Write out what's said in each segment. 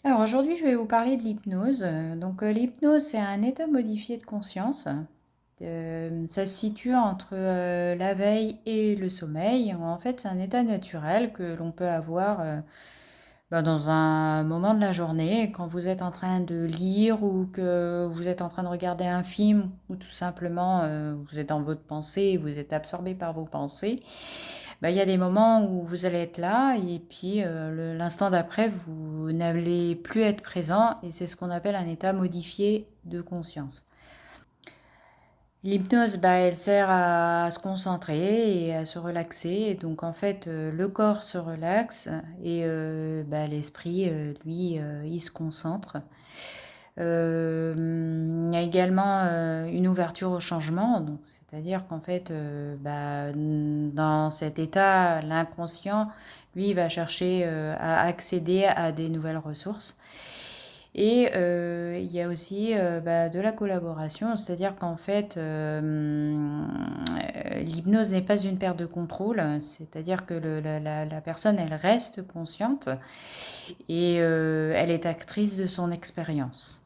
Alors aujourd'hui, je vais vous parler de l'hypnose. L'hypnose, c'est un état modifié de conscience. Ça se situe entre la veille et le sommeil. En fait, c'est un état naturel que l'on peut avoir dans un moment de la journée, quand vous êtes en train de lire ou que vous êtes en train de regarder un film ou tout simplement vous êtes dans votre pensée, vous êtes absorbé par vos pensées. Il y a des moments où vous allez être là et puis l'instant d'après, vous n'allez plus être présent et c'est ce qu'on appelle un état modifié de conscience. L'hypnose, elle sert à se concentrer et à se relaxer. Et donc en fait, le corps se relaxe et l'esprit, lui, il se concentre. Il y a également une ouverture au changement, donc c'est-à-dire qu'en fait, dans cet état, l'inconscient, lui, va chercher à accéder à des nouvelles ressources. Et il y a aussi de la collaboration, c'est-à-dire qu'en fait, l'hypnose n'est pas une perte de contrôle, c'est-à-dire que la personne, elle reste consciente et elle est actrice de son expérience.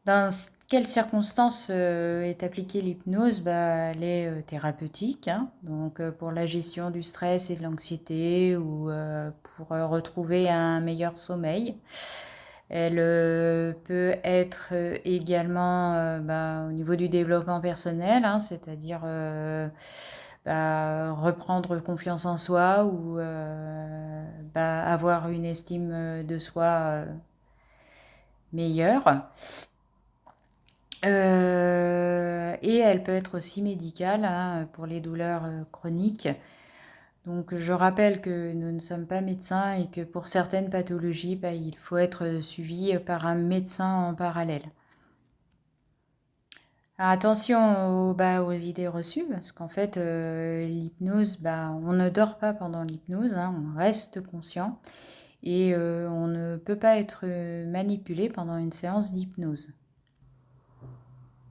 Dans quelles circonstances est appliquée l'hypnose? Elle est thérapeutique, hein, donc pour la gestion du stress et de l'anxiété ou pour retrouver un meilleur sommeil. Elle peut être également au niveau du développement personnel, hein, c'est-à-dire reprendre confiance en soi ou avoir une estime de soi meilleure. Et elle peut être aussi médicale, hein, pour les douleurs chroniques. Donc je rappelle que nous ne sommes pas médecins et que pour certaines pathologies, il faut être suivi par un médecin en parallèle. Alors, attention aux idées reçues, parce qu'en fait, l'hypnose, on ne dort pas pendant l'hypnose, hein, on reste conscient et on ne peut pas être manipulé pendant une séance d'hypnose.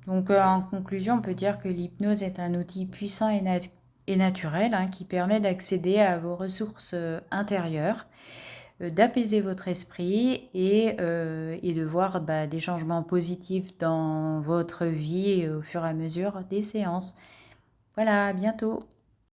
Donc, en conclusion, on peut dire que l'hypnose est un outil puissant et naturel, hein, qui permet d'accéder à vos ressources intérieures, d'apaiser votre esprit et de voir des changements positifs dans votre vie au fur et à mesure des séances. Voilà, à bientôt.